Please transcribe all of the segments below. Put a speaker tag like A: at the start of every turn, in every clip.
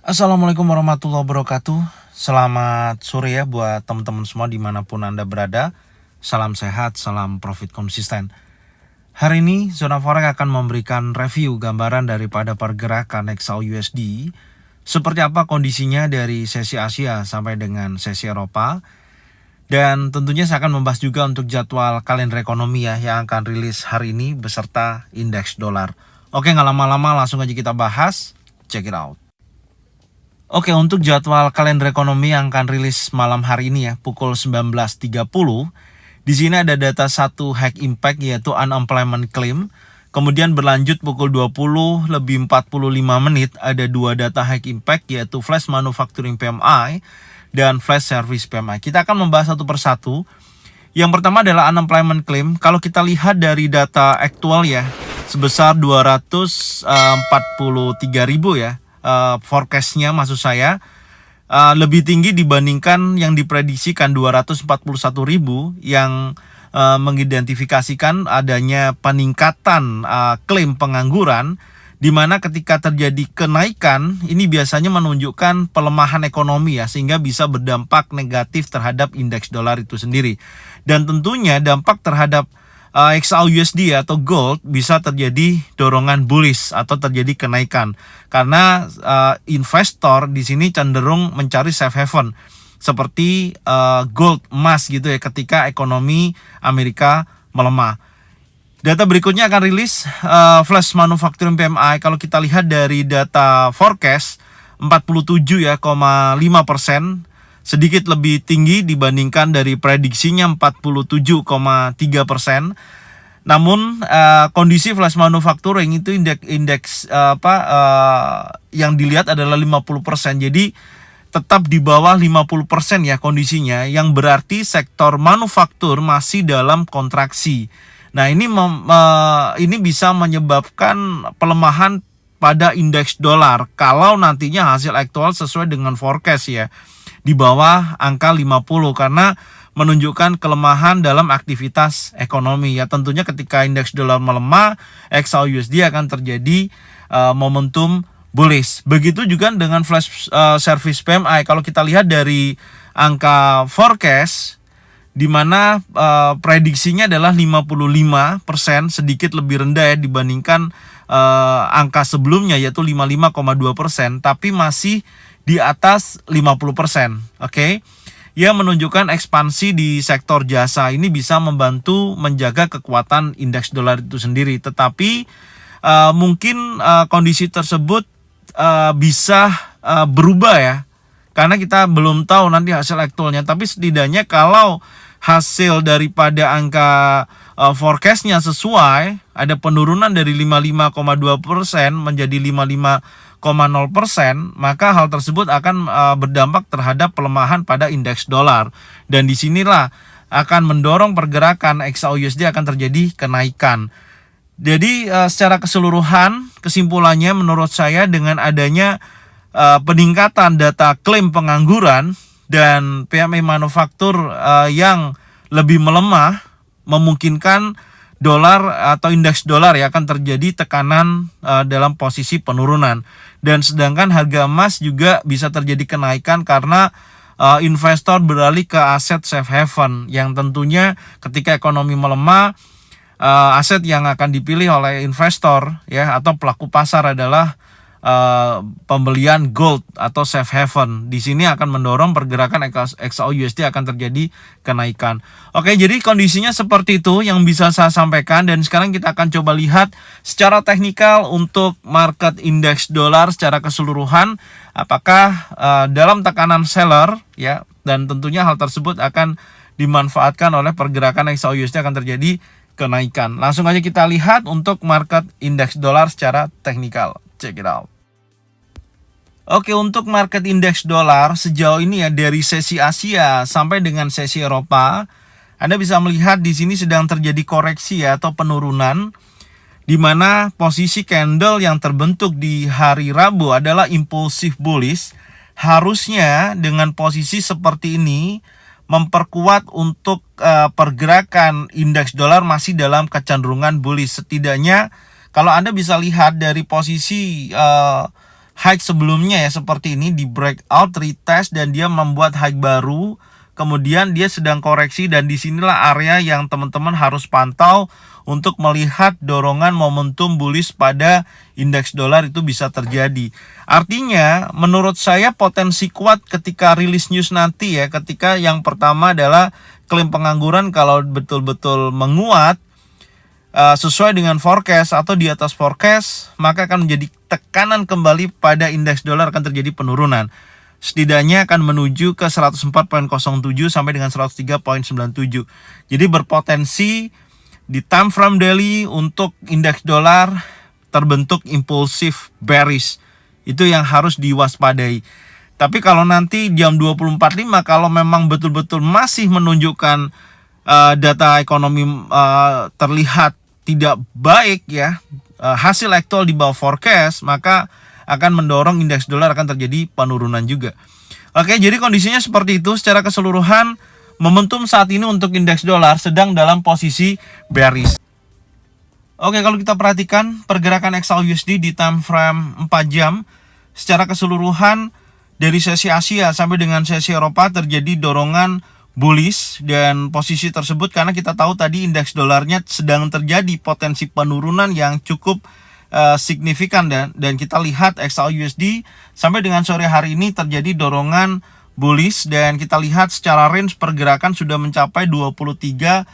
A: Assalamualaikum warahmatullahi wabarakatuh. Selamat sore ya buat teman-teman semua dimanapun Anda berada. Salam sehat, salam profit konsisten. Hari ini Zona Forex akan memberikan review gambaran daripada pergerakan XAU-USD. Seperti apa kondisinya dari sesi Asia sampai dengan sesi Eropa. Dan tentunya saya akan membahas juga untuk jadwal kalender ekonomi ya yang akan rilis hari ini beserta indeks dolar. Oke, nggak lama-lama langsung aja kita bahas. Check it out. Oke, untuk jadwal kalender ekonomi yang akan rilis malam hari ini ya, pukul 19.30. Di sini ada data 1 high impact yaitu unemployment claim. Kemudian berlanjut pukul 20:45 ada 2 data high impact yaitu flash manufacturing PMI dan flash service PMI. Kita akan membahas satu persatu. Yang pertama adalah unemployment claim. Kalau kita lihat dari data aktual ya, sebesar 243.000 ya. Forecastnya maksud saya lebih tinggi dibandingkan yang diprediksikan 241.000 yang mengidentifikasikan adanya peningkatan klaim pengangguran, di mana ketika terjadi kenaikan ini biasanya menunjukkan pelemahan ekonomi ya, sehingga bisa berdampak negatif terhadap indeks dolar itu sendiri. Dan tentunya dampak terhadap XAU-USD atau gold bisa terjadi dorongan bullish atau terjadi kenaikan karena investor di sini cenderung mencari safe haven seperti gold, emas gitu ya ketika ekonomi Amerika melemah. Data berikutnya akan rilis flash manufacturing PMI. Kalau kita lihat dari data forecast 47,5%, sedikit lebih tinggi dibandingkan dari prediksinya 47,3%. Namun kondisi flash manufacturing itu indeks yang dilihat adalah 50%. Jadi tetap di bawah 50% ya kondisinya, yang berarti sektor manufaktur masih dalam kontraksi. Nah, ini bisa menyebabkan pelemahan pada indeks dolar kalau nantinya hasil aktual sesuai dengan forecast ya, di bawah angka 50 karena menunjukkan kelemahan dalam aktivitas ekonomi ya. Tentunya ketika indeks dolar melemah, XAU-USD akan terjadi momentum bullish. Begitu juga dengan flash service PMI. Kalau kita lihat dari angka forecast di mana prediksinya adalah 55%, sedikit lebih rendah ya dibandingkan angka sebelumnya yaitu 55,2%, tapi masih di atas 50%. Oke. Ia menunjukkan ekspansi di sektor jasa. Ini bisa membantu menjaga kekuatan indeks dolar itu sendiri. Tetapi mungkin kondisi tersebut bisa berubah ya, karena kita belum tahu nanti hasil aktualnya. Tapi setidaknya kalau hasil daripada angka forecastnya sesuai, ada penurunan dari 55,2% menjadi 55,0%, maka hal tersebut akan berdampak terhadap pelemahan pada indeks dolar. Dan disinilah akan mendorong pergerakan XAU-USD akan terjadi kenaikan. Jadi secara keseluruhan kesimpulannya menurut saya dengan adanya peningkatan data klaim pengangguran dan PMI manufaktur yang lebih melemah memungkinkan dolar atau indeks dolar ya akan terjadi tekanan dalam posisi penurunan. Dan sedangkan harga emas juga bisa terjadi kenaikan karena investor beralih ke aset safe haven yang tentunya ketika ekonomi melemah, aset yang akan dipilih oleh investor ya atau pelaku pasar adalah pembelian gold atau safe haven. Di sini akan mendorong pergerakan XAU-USD akan terjadi kenaikan. Oke, jadi kondisinya seperti itu yang bisa saya sampaikan, dan sekarang kita akan coba lihat secara teknikal untuk market indeks dolar secara keseluruhan apakah dalam tekanan seller ya, dan tentunya hal tersebut akan dimanfaatkan oleh pergerakan XAU-USD akan terjadi kenaikan. Langsung aja kita lihat untuk market indeks dolar secara teknikal. Check it out. Oke, untuk market indeks dolar sejauh ini ya dari sesi Asia sampai dengan sesi Eropa, Anda bisa melihat di sini sedang terjadi koreksi ya, atau penurunan, di mana posisi candle yang terbentuk di hari Rabu adalah impulsif bullish. Harusnya dengan posisi seperti ini memperkuat untuk pergerakan indeks dolar masih dalam kecenderungan bullish. Setidaknya kalau Anda bisa lihat dari posisi high sebelumnya ya seperti ini, di breakout, retest, dan dia membuat high baru. Kemudian dia sedang koreksi, dan disinilah area yang teman-teman harus pantau untuk melihat dorongan momentum bullish pada indeks dolar itu bisa terjadi. Artinya menurut saya potensi kuat ketika rilis news nanti ya, ketika yang pertama adalah klaim pengangguran kalau betul-betul menguat sesuai dengan forecast atau di atas forecast, maka akan menjadi tekanan kembali pada indeks dolar, akan terjadi penurunan. Setidaknya akan menuju ke 104.07 sampai dengan 103.97. Jadi berpotensi di time frame daily untuk indeks dolar terbentuk impulsif bearish. Itu yang harus diwaspadai. Tapi kalau nanti jam 20.45 kalau memang betul-betul masih menunjukkan data ekonomi terlihat tidak baik ya, hasil aktual di bawah forecast, maka akan mendorong indeks dolar akan terjadi penurunan juga. Oke, jadi kondisinya seperti itu. Secara keseluruhan, momentum saat ini untuk indeks dolar sedang dalam posisi bearish. Oke, kalau kita perhatikan pergerakan XAUUSD di time frame 4 jam, secara keseluruhan dari sesi Asia sampai dengan sesi Eropa terjadi dorongan bullish, dan posisi tersebut karena kita tahu tadi indeks dolarnya sedang terjadi potensi penurunan yang cukup signifikan, dan kita lihat XAUUSD sampai dengan sore hari ini terjadi dorongan bullish, dan kita lihat secara range pergerakan sudah mencapai 23.04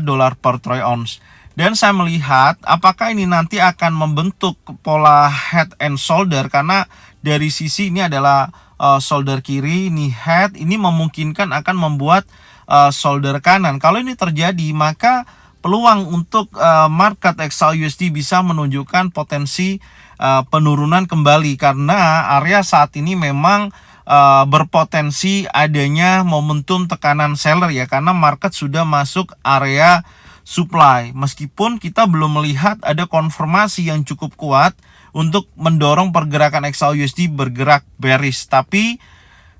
A: dolar per troy ounce. Dan saya melihat apakah ini nanti akan membentuk pola head and shoulder, karena dari sisi ini adalah shoulder kiri, ini head, ini memungkinkan akan membuat shoulder kanan. Kalau ini terjadi, maka peluang untuk market XAUUSD bisa menunjukkan potensi penurunan kembali, karena area saat ini memang berpotensi adanya momentum tekanan seller ya, karena market sudah masuk area supply. Meskipun kita belum melihat ada konfirmasi yang cukup kuat untuk mendorong pergerakan XAUUSD bergerak bearish, tapi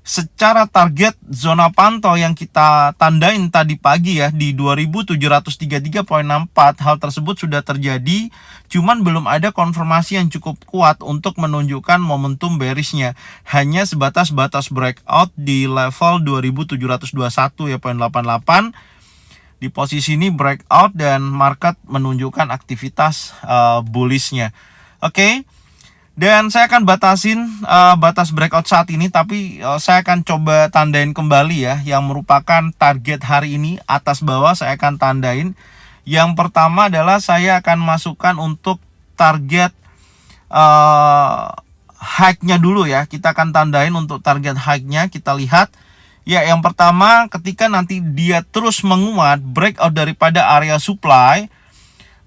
A: secara target zona pantau yang kita tandain tadi pagi ya di 2733.64, hal tersebut sudah terjadi, cuman belum ada konfirmasi yang cukup kuat untuk menunjukkan momentum bearishnya. Hanya sebatas breakout di level 2721 ya, 0.88. Di posisi ini breakout dan market menunjukkan aktivitas bullishnya. Oke. Dan saya akan batasin batas breakout saat ini, tapi saya akan coba tandain kembali ya, yang merupakan target hari ini atas bawah saya akan tandain. Yang pertama adalah saya akan masukkan untuk target high-nya dulu ya. Kita akan tandain untuk target high-nya, kita lihat. Ya, yang pertama ketika nanti dia terus menguat breakout daripada area supply,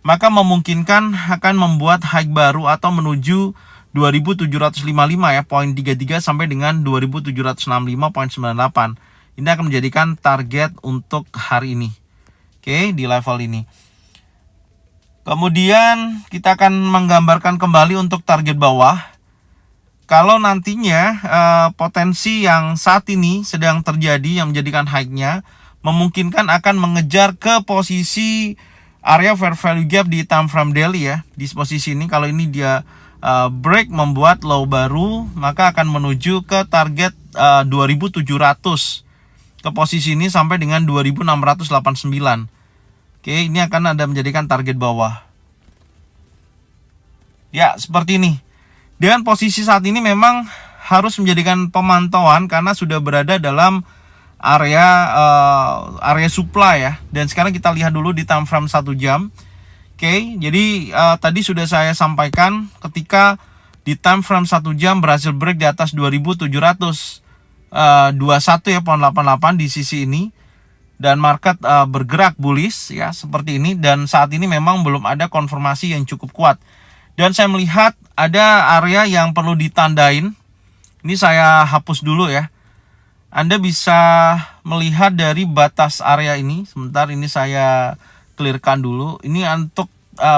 A: maka memungkinkan akan membuat high baru atau menuju 2755 ya, 0.33 sampai dengan 2765.98. Ini akan menjadikan target untuk hari ini. Oke, di level ini. Kemudian kita akan menggambarkan kembali untuk target bawah. Kalau nantinya potensi yang saat ini sedang terjadi yang menjadikan high-nya memungkinkan akan mengejar ke posisi area fair value gap di time frame daily ya. Di posisi ini kalau ini dia break membuat low baru, maka akan menuju ke target 2700 ke posisi ini sampai dengan 2689. Oke, ini akan ada menjadikan target bawah. Ya, seperti ini. Dan posisi saat ini memang harus menjadikan pemantauan karena sudah berada dalam area supply ya. Dan sekarang kita lihat dulu di time frame 1 jam. Oke, jadi tadi sudah saya sampaikan ketika di time frame 1 jam berhasil break di atas 2721 ya, 0.88 di sisi ini, dan market bergerak bullish ya seperti ini, dan saat ini memang belum ada konfirmasi yang cukup kuat. Dan saya melihat ada area yang perlu ditandain. Ini saya hapus dulu ya. Anda bisa melihat dari batas area ini. Sebentar, ini saya clearkan dulu. Ini untuk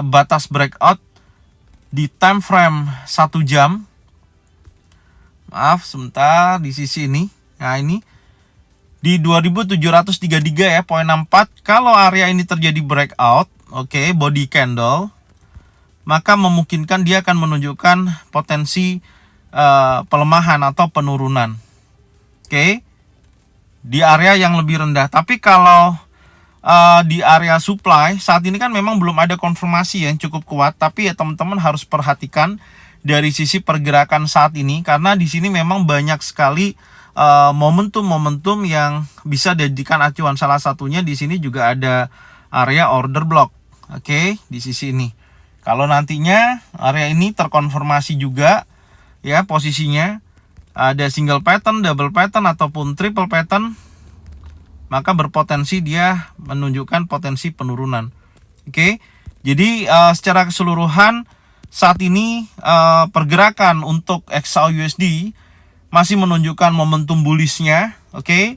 A: batas breakout di time frame 1 jam. Maaf, sebentar, di sisi ini. Nah, ini di 2733 ya, 0.64. Kalau area ini terjadi breakout, oke, body candle, maka memungkinkan dia akan menunjukkan potensi pelemahan atau penurunan. Oke, di area yang lebih rendah. Tapi kalau di area supply saat ini kan memang belum ada konfirmasi yang cukup kuat, tapi ya teman-teman harus perhatikan dari sisi pergerakan saat ini, karena di sini memang banyak sekali momentum-momentum yang bisa dijadikan acuan. Salah satunya di sini juga ada area order block. Oke, di sisi ini. Kalau nantinya area ini terkonfirmasi juga ya posisinya ada single pattern, double pattern ataupun triple pattern, maka berpotensi dia menunjukkan potensi penurunan. Oke, jadi secara keseluruhan saat ini pergerakan untuk XAUUSD masih menunjukkan momentum bullishnya. Oke,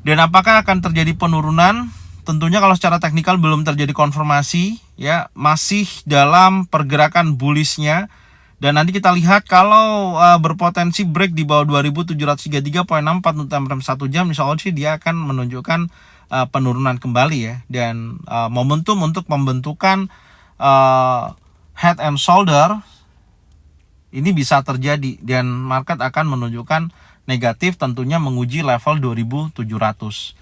A: dan apakah akan terjadi penurunan? Tentunya kalau secara teknikal belum terjadi konfirmasi, ya masih dalam pergerakan bullishnya. Dan nanti kita lihat kalau berpotensi break di bawah 2733.64 untuk time frame 1 jam, insya Allah sih dia akan menunjukkan penurunan kembali ya. Dan momentum untuk pembentukan head and shoulder ini bisa terjadi, dan market akan menunjukkan negatif, tentunya menguji level 2700.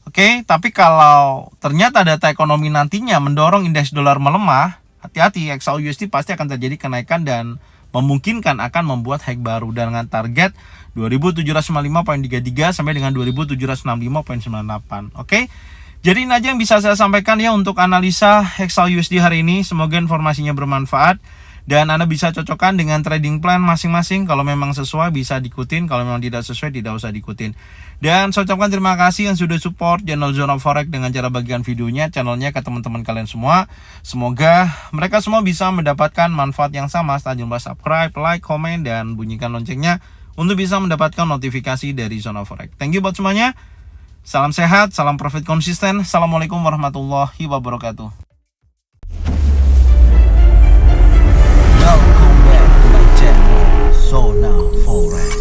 A: Oke, tapi kalau ternyata data ekonomi nantinya mendorong indeks dolar melemah, hati-hati, XAUUSD pasti akan terjadi kenaikan dan memungkinkan akan membuat high baru dengan target 2795.33 sampai dengan 2765.98. Oke. Jadi ini aja yang bisa saya sampaikan ya untuk analisa XAUUSD hari ini. Semoga informasinya bermanfaat dan Anda bisa cocokkan dengan trading plan masing-masing. Kalau memang sesuai bisa diikutin, kalau memang tidak sesuai tidak usah diikutin. Dan saya ucapkan terima kasih yang sudah support channel Zona Forex dengan cara bagian videonya, channelnya ke teman-teman kalian semua. Semoga mereka semua bisa mendapatkan manfaat yang sama. Jangan lupa subscribe, like, komen, dan bunyikan loncengnya untuk bisa mendapatkan notifikasi dari Zona Forex. Thank you buat semuanya. Salam sehat, salam profit konsisten. Assalamualaikum warahmatullahi wabarakatuh.
B: Welcome back to my channel Zona Forex.